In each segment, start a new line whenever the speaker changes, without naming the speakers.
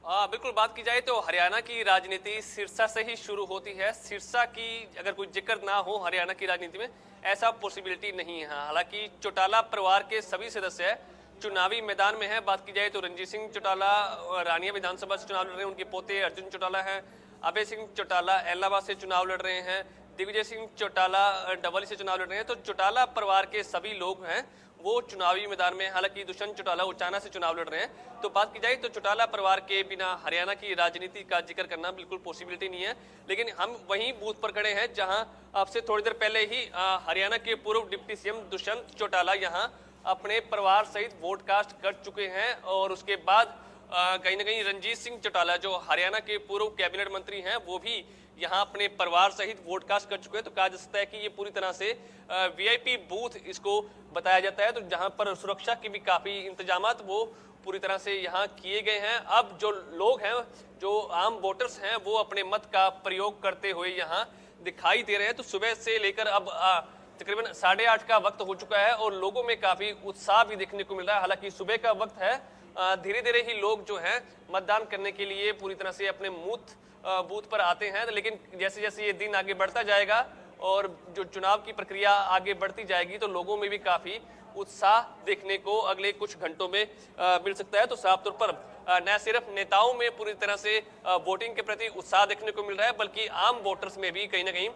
बिल्कुल बात की जाए तो हरियाणा की राजनीति सिरसा से ही शुरू होती है। सिरसा की अगर कोई जिक्र ना हो हरियाणा की राजनीति में, ऐसा पॉसिबिलिटी नहीं है। हालांकि चौटाला परिवार के सभी सदस्य चुनावी मैदान में है। बात की जाए तो रणजीत सिंह चौटाला रानिया विधानसभा से चुनाव लड़ रहे हैं, उनके पोते अर्जुन चौटाला हैं। अभय सिंह चौटाला एलनाबाद से चुनाव लड़ रहे हैं। दिग्विजय सिंह चौटाला डबल से चुनाव लड़ रहे हैं। तो चौटाला परिवार के सभी लोग हैं वो चुनावी मैदान में। हालांकि दुष्यंत चौटाला उचाना से चुनाव लड़ रहे हैं। तो बात की जाए तो चौटाला परिवार के बिना हरियाणा की राजनीति का जिक्र करना बिल्कुल पॉसिबिलिटी नहीं है। लेकिन हम वहीं बूथ पर खड़े हैं जहां आपसे थोड़ी देर पहले ही हरियाणा के पूर्व डिप्टी सीएम दुष्यंत चौटाला यहां अपने परिवार सहित वोट कास्ट कर चुके हैं। और उसके बाद कहीं ना कहीं रणजीत सिंह चौटाला जो हरियाणा के पूर्व कैबिनेट मंत्री हैं वो भी यहाँ अपने परिवार सहित वोट कास्ट कर चुके हैं। तो कहा जा सकता है कि ये पूरी तरह से वीआईपी बूथ इसको बताया जाता है। तो जहां पर सुरक्षा की भी काफी इंतजामात वो पूरी तरह से यहाँ किए गए हैं। अब जो लोग हैं, जो आम वोटर्स हैं, वो अपने मत का प्रयोग करते हुए यहाँ दिखाई दे रहे हैं। तो सुबह से लेकर अब तकरीबन 8:30 का वक्त हो चुका है और लोगों में काफी उत्साह भी देखने को मिल रहा है। हालांकि सुबह का वक्त है, धीरे धीरे ही लोग जो हैं मतदान करने के लिए पूरी तरह से अपने बूथ पर आते हैं। लेकिन जैसे जैसे ये दिन आगे बढ़ता जाएगा और जो चुनाव की प्रक्रिया आगे बढ़ती जाएगी तो लोगों में भी काफी उत्साह देखने को अगले कुछ घंटों में मिल सकता है। तो साफ तौर पर न सिर्फ नेताओं में पूरी तरह से वोटिंग के प्रति उत्साह देखने को मिल रहा है, बल्कि आम वोटर्स में भी कहीं ना कहीं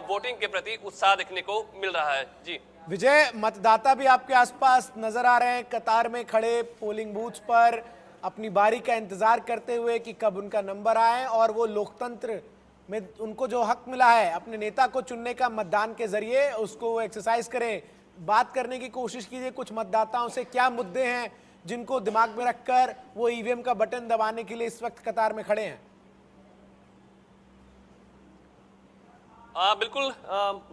वोटिंग के प्रति उत्साह देखने को मिल रहा है। जी
विजय, मतदाता भी आपके आसपास नजर आ रहे हैं, कतार में खड़े पोलिंग बूथ पर अपनी बारी का इंतजार करते हुए कि कब उनका नंबर आए और वो लोकतंत्र में उनको जो हक मिला है अपने नेता को चुनने का मतदान के जरिए उसको वो एक्सरसाइज करें। बात करने की कोशिश कीजिए कुछ मतदाताओं से, क्या मुद्दे हैं जिनको दिमाग में रखकर वो ईवीएम का बटन दबाने के लिए इस वक्त कतार में खड़े हैं।
बिल्कुल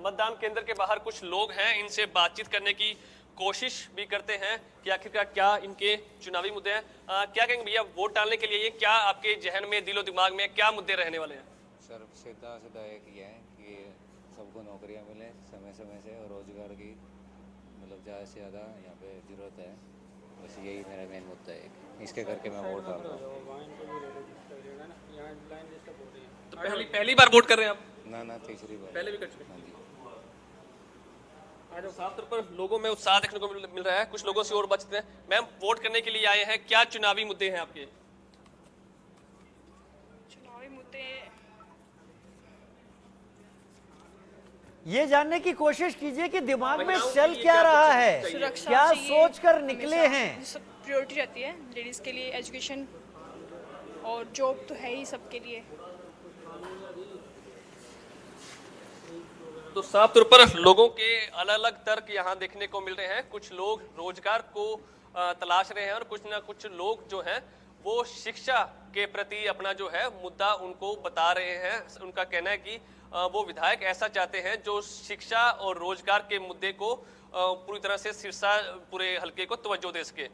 मतदान केंद्र के बाहर कुछ लोग हैं, इनसे बातचीत करने की कोशिश भी करते हैं कि आखिरकार क्या इनके चुनावी मुद्दे हैं। क्या कहेंगे भैया, वोट डालने के लिए ये क्या आपके जहन में, दिलो दिमाग में क्या मुद्दे रहने वाले हैं?
सर सीधा सीधा एक ही है कि सबको नौकरियां मिले समय समय से और रोजगार की मतलब ज़्यादा से ज़्यादा यहाँ पे ज़रूरत है। बस यही मेरा मेन मुद्दा है, इसके करके मैं वोट डाल रहा हूँ।
तो पहली बार वोट कर रहे हैं आप?
ना तीसरी बार।
पहले भी कर चुके हैं।
हाँ जी।
आज साफ तौर पर लोगों में उत्साह देखने को मिल रहा है। कुछ लोगों से और बातचीत है। मैम, वोट करने के लिए आए हैं, क्या चुनावी मुद्दे हैं आपके?
चुनावी मुद्दे
ये जानने की कोशिश कीजिए कि दिमाग में चल क्या रहा है,
सुरक्षा
क्या
चाहिए,
सोच कर निकले हैं।
प्रायोरिटी रहती है लेडीज के लिए, एजुकेशन और जॉब तो है ही सबके लिए।
तो साफ तौर पर लोगों के अलग अलग तर्क यहाँ देखने को मिल रहे हैं। कुछ लोग रोजगार को तलाश रहे हैं और कुछ ना कुछ लोग जो हैं वो शिक्षा के प्रति अपना जो है मुद्दा उनको बता रहे हैं। उनका कहना है कि वो विधायक ऐसा चाहते हैं जो शिक्षा और रोजगार के मुद्दे को पूरी तरह से सिरसा पूरे हल्के को तवज्जो दे सके।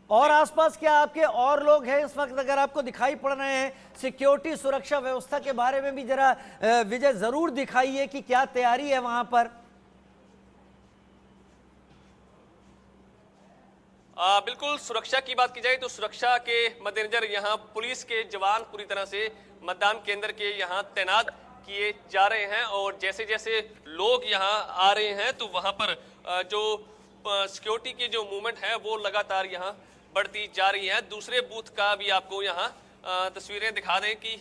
और आसपास क्या आपके और लोग हैं इस वक्त अगर आपको दिखाई पड़ रहे हैं? सिक्योरिटी सुरक्षा व्यवस्था के बारे में भी जरा विजय जरूर दिखाइए कि क्या तैयारी है वहां पर।
बिल्कुल, सुरक्षा की बात की जाए तो सुरक्षा के मद्देनजर यहाँ पुलिस के जवान पूरी तरह से मतदान केंद्र के यहाँ तैनात किए जा रहे हैं। और जैसे जैसे लोग यहाँ आ रहे हैं तो वहां पर जो सिक्योरिटी की जो मूवमेंट है वो लगातार यहाँ बढ़ती जा रही है। दूसरे बूथ का भी आपको यहाँ तस्वीरें दिखा दें कि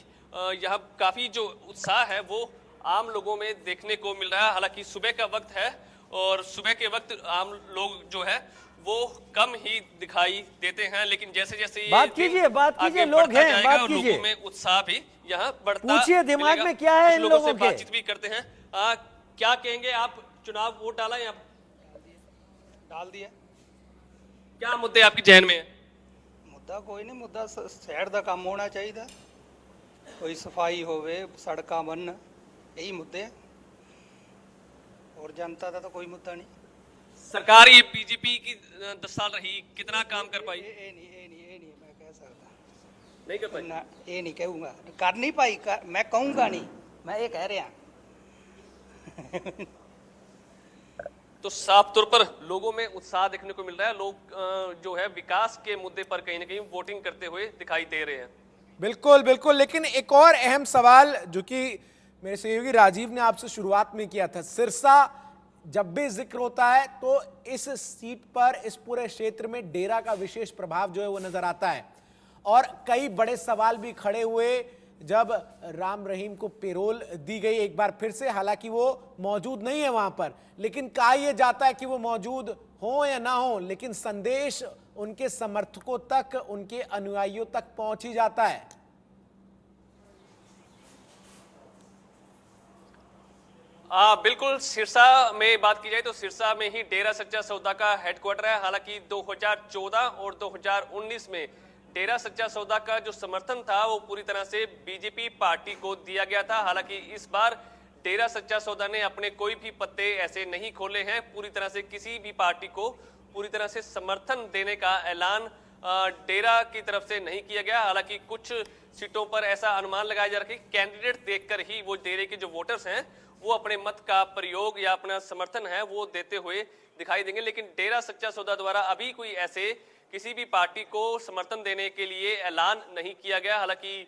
यहाँ काफी जो उत्साह है वो आम लोगों में देखने को मिल रहा है। हालांकि सुबह का वक्त है और सुबह के वक्त आम लोग जो है वो कम ही दिखाई देते हैं, लेकिन जैसे जैसे
बात कीजिए लोग हैं, बात कीजिए।
लोगों में उत्साह भी यहाँ बढ़ता
पूछिए दिमाग में क्या है इन लोगों के।
बातचीत भी करते हैं। क्या कहेंगे आप, चुनाव वोट डाला या
डाल दिया?
क्या मुद्दे आपके जहन में है?
मुद्दा कोई नहीं, मुद्दा शहर का काम होना चाहिए, कोई सफाई होवे, सड़कां बनन, यही मुद्दे हैं। और जनता का तो कोई मुद्दा नहीं।
सरकार ये बीजेपी की 10 साल रही, कितना काम कर पाई?
ये नहीं मैं कह सकता,
नहीं कर पाई
ना, ये नहीं कहूँगा, कर नहीं पाई, मैं कहूँगा नहीं, मैं ये कह रहा।
तो साफ तौर पर लोगों में उत्साह देखने को मिल रहा है। लोग जो है विकास के मुद्दे पर कहीं ना कहीं वोटिंग करते हुए दिखाई दे रहे हैं।
बिल्कुल बिल्कुल, लेकिन एक और अहम सवाल जो कि मेरे सहयोगी राजीव ने आपसे शुरुआत में किया था, सिरसा जब भी जिक्र होता है तो इस सीट पर, इस पूरे क्षेत्र में डेरा का विशेष प्रभाव जो है वो नजर आता है और कई बड़े सवाल भी खड़े हुए जब राम रहीम को पेरोल दी गई एक बार फिर से। हालांकि वो मौजूद नहीं है वहां पर, लेकिन कहा यह जाता है कि वो मौजूद हो या ना हो, लेकिन संदेश उनके समर्थकों तक, उनके अनुयायियों तक पहुंच ही जाता है।
बिल्कुल, सिरसा में बात की जाए तो सिरसा में ही डेरा सच्चा सौदा का हेडक्वार्टर है। हालांकि 2014 और 2019 में डेरा सच्चा सौदा का जो समर्थन था वो पूरी तरह से बीजेपी पार्टी को दिया गया था। हालांकि इस बार डेरा सच्चा सौदा ने अपने कोई भी पत्ते ऐसे नहीं खोले हैं, पूरी तरह से किसी भी पार्टी को पूरी तरह से समर्थन देने का ऐलान डेरा की तरफ से नहीं किया गया। हालांकि कुछ सीटों पर ऐसा अनुमान लगाया जा रहा है कि कैंडिडेट देखकर ही वो डेरे के जो वोटर्स हैं वो अपने मत का प्रयोग या अपना समर्थन है वो देते हुए दिखाई देंगे। लेकिन डेरा सच्चा सौदा द्वारा अभी कोई ऐसे किसी भी पार्टी को समर्थन देने के लिए ऐलान नहीं किया गया। हालांकि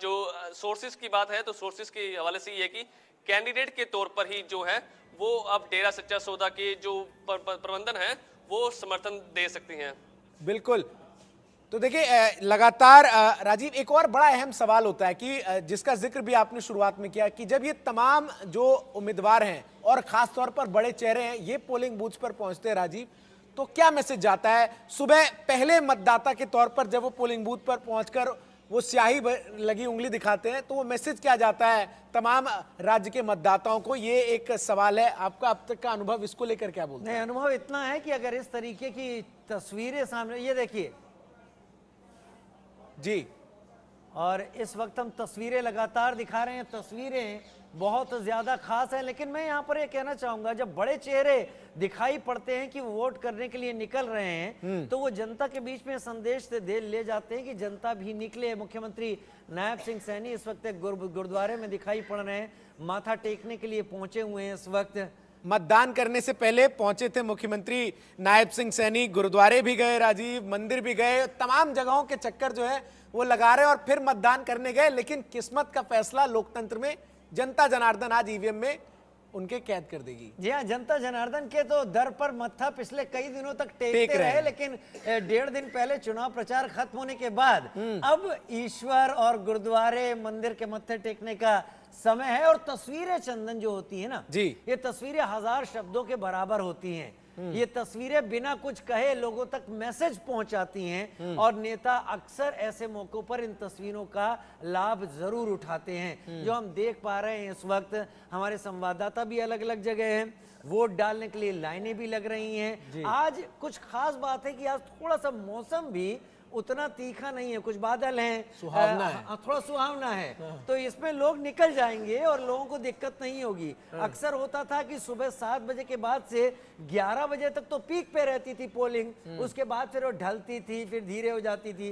जो सोर्सेज की बात है तो सोर्सेज के हवाले से ये है कि कैंडिडेट के तौर पर ही जो है वो अब डेरा सच्चा सौदा के जो प्रबंधन है वो समर्थन दे सकती हैं।
बिल्कुल, तो देखिए लगातार राजीव एक और बड़ा अहम सवाल होता है कि जिसका जिक्र भी आपने शुरुआत में किया कि जब ये तमाम जो उम्मीदवार हैं और खास तौर पर बड़े चेहरे हैं ये पोलिंग बूथ पर पहुंचते हैं राजीव, तो क्या मैसेज जाता है सुबह पहले मतदाता के तौर पर जब वो पोलिंग बूथ पर पहुंचकर वो स्याही लगी उंगली दिखाते हैं तो वो मैसेज क्या जाता है तमाम राज्य के मतदाताओं को? ये एक सवाल है। आपका अब तक का अनुभव इसको लेकर क्या बोलते हैं?
नहीं, अनुभव इतना है कि अगर इस तरीके की तस्वीरें सामने, ये देखिए
जी,
और इस वक्त हम तस्वीरें लगातार दिखा रहे हैं, तस्वीरें बहुत ज्यादा खास हैं। लेकिन मैं यहाँ पर ये कहना चाहूंगा, जब बड़े चेहरे दिखाई पड़ते हैं कि वो वोट करने के लिए निकल रहे हैं तो वो जनता के बीच में संदेश दे ले जाते हैं कि जनता भी निकले। मुख्यमंत्री नायब सिंह सैनी इस वक्त एक गुरुद्वारे में दिखाई पड़ रहे हैं, माथा टेकने के लिए पहुंचे हुए हैं। इस वक्त
मतदान करने से पहले पहुंचे थे मुख्यमंत्री नायब सिंह सैनी, गुरुद्वारे भी गए राजीव, मंदिर भी गए, तमाम जगहों के चक्कर जो है वो लगा रहे और फिर मतदान करने गए। लेकिन किस्मत का फैसला लोकतंत्र में जनता जनार्दन आज ईवीएम में उनके कैद कर देगी।
जी हाँ, जनता जनार्दन के तो दर पर मत्था पिछले कई दिनों तक टेकते रहे, लेकिन 1.5 दिन पहले चुनाव प्रचार खत्म होने के बाद अब ईश्वर और गुरुद्वारे मंदिर के मत्थे टेकने का समय है। और तस्वीरें चंदन जो होती है ना
जी,
ये तस्वीरें 1000 शब्दों के बराबर होती हैं। ये तस्वीरें बिना कुछ कहे लोगों तक मैसेज पहुंचाती हैं और नेता अक्सर ऐसे मौकों पर इन तस्वीरों का लाभ जरूर उठाते हैं। जो हम देख पा रहे हैं इस वक्त, हमारे संवाददाता भी अलग अलग जगह हैं, वोट डालने के लिए लाइनें भी लग रही हैं। आज कुछ खास बात है कि आज थोड़ा सा मौसम भी उतना तीखा नहीं है, कुछ बादल हैं,
सुहावना है,
थोड़ा सुहावना है, तो इसमें लोग निकल जाएंगे और लोगों को दिक्कत नहीं होगी। अक्सर होता था कि सुबह 7 बजे के बाद से 11 बजे तक तो पीक पे रहती थी पोलिंग, उसके बाद फिर वो ढलती थी, फिर धीरे हो जाती थी।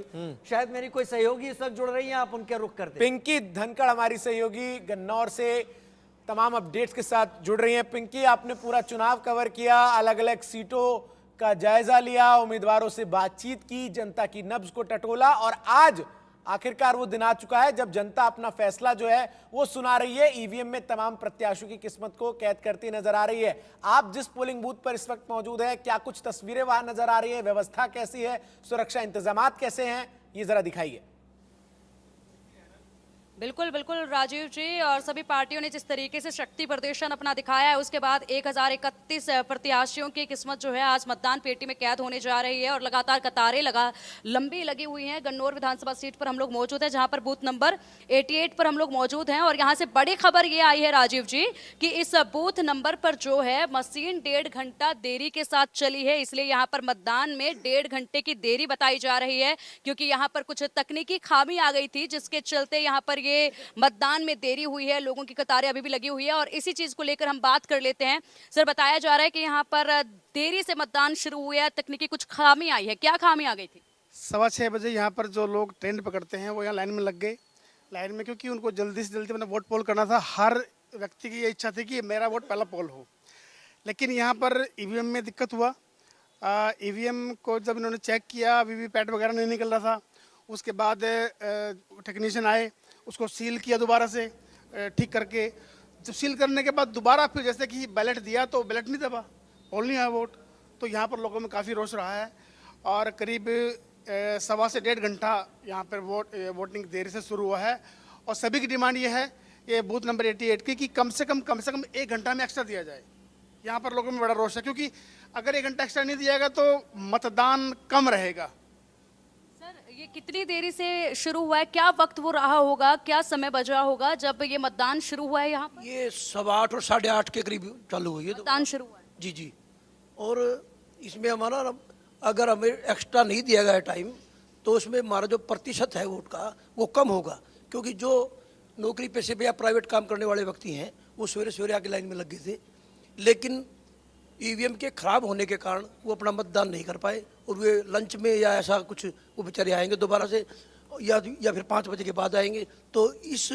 शायद मेरी कोई सहयोगी इस वक्त जुड़ रही है, आप उनके रुख करते।
पिंकी धनखड़ हमारी सहयोगी गन्नौर से तमाम अपडेट्स के साथ जुड़ रही हैं। पिंकी, आपने पूरा चुनाव कवर किया, अलग अलग सीटों का जायजा लिया, उम्मीदवारों से बातचीत की, जनता की नब्ज को टटोला और आज आखिरकार वो दिन आ चुका है जब जनता अपना फैसला जो है वो सुना रही है। ईवीएम में तमाम प्रत्याशियों की किस्मत को कैद करती नजर आ रही है। आप जिस पोलिंग बूथ पर इस वक्त मौजूद है, क्या कुछ तस्वीरें वहां नजर आ रही है? व्यवस्था कैसी है? सुरक्षा इंतजामात कैसे हैं? ये जरा दिखाइए।
बिल्कुल बिल्कुल राजीव जी, और सभी पार्टियों ने जिस तरीके से शक्ति प्रदर्शन अपना दिखाया है उसके बाद 1031 प्रत्याशियों की किस्मत जो है आज मतदान पेटी में कैद होने जा रही है और लगातार कतारें लंबी लगी हुई हैं। गन्नौर विधानसभा सीट पर हम लोग मौजूद हैं जहां पर बूथ नंबर 88 पर हम लोग मौजूद हैं और यहां से बड़ी खबर ये आई है राजीव जी कि इस बूथ नंबर पर जो है मशीन 1.5 घंटा देरी के साथ चली है, इसलिए यहाँ पर मतदान में 1.5 घंटे की देरी बताई जा रही है क्योंकि यहाँ पर कुछ तकनीकी खामी आ गई थी जिसके चलते यहाँ पर ये मतदान में देरी हुई है। लोगों की कतारें अभी भी लगी हुई है और इसी चीज को लेकर हम बात कर लेते हैं। सर, बताया जा रहा है कि यहाँ पर देरी से मतदान शुरू हुआ है, तकनीकी कुछ खामी आई है, क्या खामी आ गई थी?
6:15 बजे यहाँ पर जो लोग ट्रेन पकड़ते हैं वो यहाँ लाइन में लग गए। लाइन में क्योंकि उनको जल्दी से जल्दी अपना वोट पोल करना था, हर व्यक्ति की ये इच्छा थी कि मेरा वोट पहला पोल हो। लेकिन यहाँ पर ईवीएम में दिक्कत हुआ। ईवीएम को जब इन्होंने चेक किया, वीवीपैट वगैरह नहीं निकल रहा था, उसके बाद टेक्नीशियन आए, उसको सील किया दोबारा से ठीक करके। जब सील करने के बाद दोबारा फिर जैसे कि बैलेट दिया तो बैलेट नहीं दबा, पोल नहीं आया वोट। तो यहाँ पर लोगों में काफ़ी रोष रहा है और करीब 1.25 से 1.5 घंटा यहाँ पर वोटिंग देरी से शुरू हुआ है। और सभी की डिमांड ये है, ये बूथ नंबर 88 की, कि कम से कम 1 घंटा में एक्स्ट्रा दिया जाए। यहाँ पर लोगों में बड़ा रोष है, क्योंकि अगर 1 घंटा एक्स्ट्रा नहीं दिया जाएगा तो मतदान कम रहेगा।
सर ये कितनी देरी से शुरू हुआ है, क्या वक्त वो रहा होगा, क्या समय बजा होगा जब ये मतदान शुरू हुआ है यहाँ पर?
ये 8:15 और 8:30 के करीब चालू हुई है। तो
मतदान शुरू हुआ है।
जी जी। और इसमें हमारा अगर हमें एक्स्ट्रा नहीं दिया गया टाइम तो उसमें हमारा जो प्रतिशत है वोट का वो कम होगा, क्योंकि जो नौकरी पेशे पे या प्राइवेट काम करने वाले व्यक्ति हैं वो सवेरे सवेरे आके लाइन में लग गए थे, लेकिन ईवीएम के खराब होने के कारण वो अपना मतदान नहीं कर पाए और वे लंच में या ऐसा कुछ वो बेचारे आएंगे दोबारा से या फिर 5 बजे के बाद आएंगे। तो इस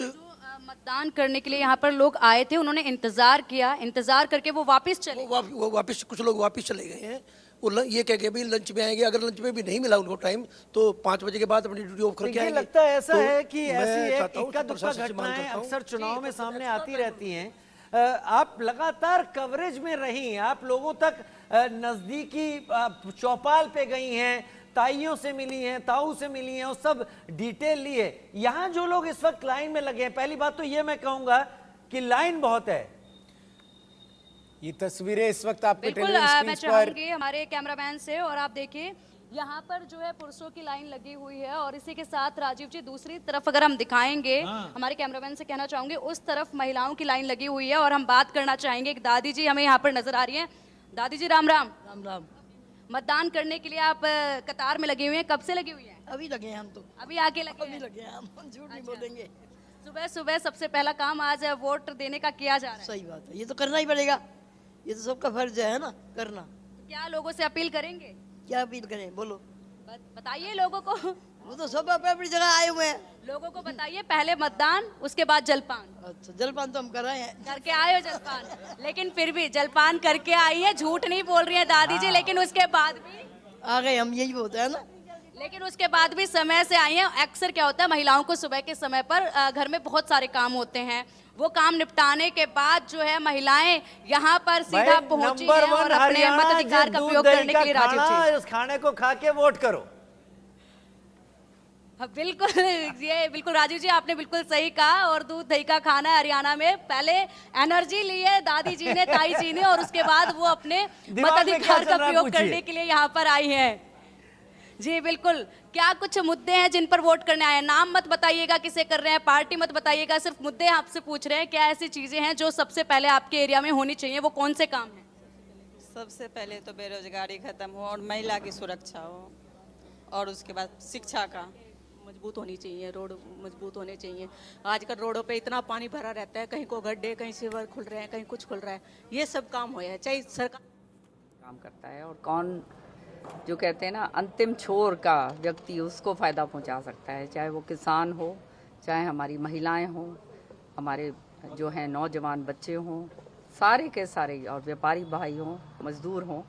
मतदान करने के लिए यहाँ पर लोग आए थे, उन्होंने इंतजार किया, इंतजार करके वो वापस चले।
वो वापस कुछ लोग वापस चले गए हैं। वो ये कह के भाई लंच में आएंगे, अगर लंच में भी नहीं मिला उनको टाइम तो 5 बजे के बाद अपनी ड्यूटी ऑफ करके आएंगे।
लगता है ऐसा
तो
है कि ऐसी
मैं
एक
चाहता हूं
इक्का
कि
दुक्का
प्रशासन से मांग
घटनाएं
करता हूं।
अक्सर चुनाव में सामने आती रहती हैं। आप लगातार कवरेज में रही, आप लोगों तक नजदीकी चौपाल पे गई हैं, ताइयों से मिली हैं, ताऊ से मिली हैं और सब डिटेल ली है। यहाँ जो लोग इस वक्त लाइन में लगे हैं, पहली बात तो ये मैं कहूंगा कि लाइन बहुत है।
ये तस्वीरें इस वक्त आपके
बिल्कुल
टेलीविजन
मैं
स्क्रीन पर
चाहूंगी हमारे कैमरामैन से, और आप देखिए यहाँ पर जो है पुरुषों की लाइन लगी हुई है और इसी के साथ राजीव जी दूसरी तरफ अगर हम दिखाएंगे, हमारे कैमरामैन से कहना चाहूंगी उस तरफ महिलाओं की लाइन लगी हुई है। और हम बात करना चाहेंगे, एक दादी जी हमें यहाँ पर नजर आ रही है। दादी जी राम राम।
राम राम।
मतदान करने के लिए आप कतार में लगी हुई हैं, कब से लगी हुई हैं?
अभी लगे हैं हम तो,
अभी आके लगे
अभी
हैं।
लगे हैं हम, झूठ नहीं बोलेंगे।
सुबह सुबह सबसे पहला काम आज वोट देने का किया जा रहा है।
सही बात है, ये तो करना ही पड़ेगा, ये तो सबका फर्ज है ना करना।
क्या लोगों से अपील करेंगे?
क्या अपील करें, बोलो।
बताइए लोगों को।
वो तो सब अपनी अपनी जगह आए हुए हैं।
लोगों को बताइए, पहले मतदान उसके बाद जलपान।
अच्छा, जलपान तो हम कर रहे हैं।
करके आए हो जलपान? लेकिन फिर भी जलपान करके आई है, झूठ नहीं बोल रही है दादी जी, लेकिन उसके बाद भी
आ गए हम, यही बोलते हैं ना।
लेकिन उसके बाद भी समय से आई हैं। अक्सर क्या होता है, महिलाओं को सुबह के समय पर घर में बहुत सारे काम होते हैं, वो काम निपटाने के बाद जो है महिलाएं यहाँ पर सीधा पहुंची हैं और अपने मताधिकार का प्रयोग करने के लिए राजी थी।
उस खाने को खा के वोट करो।
बिल्कुल, ये बिल्कुल राजीव जी आपने बिल्कुल सही कहा। और दूध दही का खाना है हरियाणा में, पहले एनर्जी ली है दादी जी ने, ताई जी ने, और उसके बाद वो अपने मताधिकार का प्रयोग करने के लिए यहाँ पर आई हैं। जी बिल्कुल। क्या कुछ मुद्दे हैं जिन पर वोट करने आए हैं? नाम मत बताइएगा किसे कर रहे हैं, पार्टी मत बताइएगा, सिर्फ मुद्दे आपसे पूछ रहे हैं। क्या ऐसी चीजें हैं जो सबसे पहले आपके एरिया में होनी चाहिए, वो कौन से काम हैं?
सबसे पहले तो बेरोजगारी खत्म हो और महिला की सुरक्षा हो, और उसके बाद शिक्षा का मजबूत होनी चाहिए, रोड मजबूत होने चाहिए। आजकल रोडों पे इतना पानी भरा रहता है, कहीं को गड्ढे, कहीं सीवर खुल रहे हैं, कहीं कुछ खुल रहा है। ये सब काम हो है, चाहे सरकार
काम करता है और कौन जो कहते हैं ना अंतिम छोर का व्यक्ति उसको फ़ायदा पहुंचा सकता है, चाहे वो किसान हो, चाहे हमारी महिलाएं हों, हमारे जो हैं नौजवान बच्चे हों, सारे के सारे, और व्यापारी भाई हों, मजदूर हों,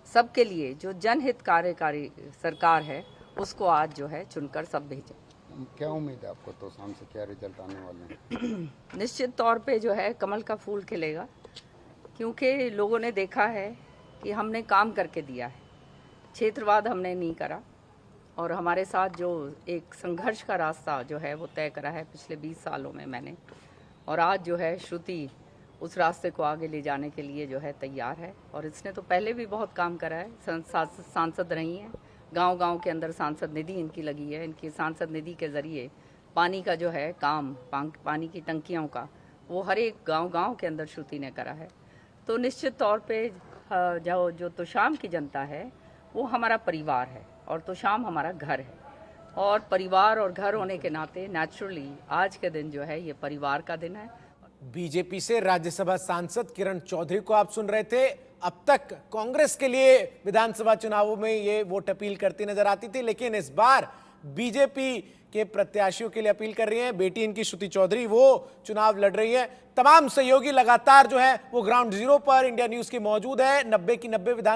सबके लिए जो जनहित कार्यकारी सरकार है उसको आज जो है चुनकर सब भेजें।
क्या उम्मीद है आपको, तो शाम से क्या रिजल्ट आने वाले हैं?
निश्चित तौर पे जो है कमल का फूल खिलेगा, क्योंकि लोगों ने देखा है कि हमने काम करके दिया है, क्षेत्रवाद हमने नहीं करा, और हमारे साथ जो एक संघर्ष का रास्ता जो है वो तय करा है पिछले 20 सालों में मैंने, और आज जो है श्रुति उस रास्ते को आगे ले जाने के लिए जो है तैयार है। और इसने तो पहले भी बहुत काम करा है, सांसद रही हैं, गांव-गांव के अंदर सांसद निधि इनकी लगी है, इनकी सांसद निधि के ज़रिए पानी का जो है काम, पानी की टंकियों का, वो हर एक गांव-गांव के अंदर श्रुति ने करा है। तो निश्चित तौर पे जो तोशाम की जनता है वो हमारा परिवार है, और तोशाम हमारा घर है, और परिवार और घर होने के नाते नेचुरली आज के दिन जो है ये परिवार का दिन है।
बीजेपी से राज्यसभा सांसद किरण चौधरी को आप सुन रहे थे। अब तक कांग्रेस के लिए विधानसभा चुनावों में ये वोट अपील करती नजर आती थी, लेकिन इस बार बीजेपी के प्रत्याशियों के लिए अपील कर रही हैं। बेटी इनकी श्रुति चौधरी वो चुनाव लड़ रही है। तमाम सहयोगी लगातार जो है वो ग्राउंड जीरो पर इंडिया न्यूज की मौजूद है। 90 की 90 विधान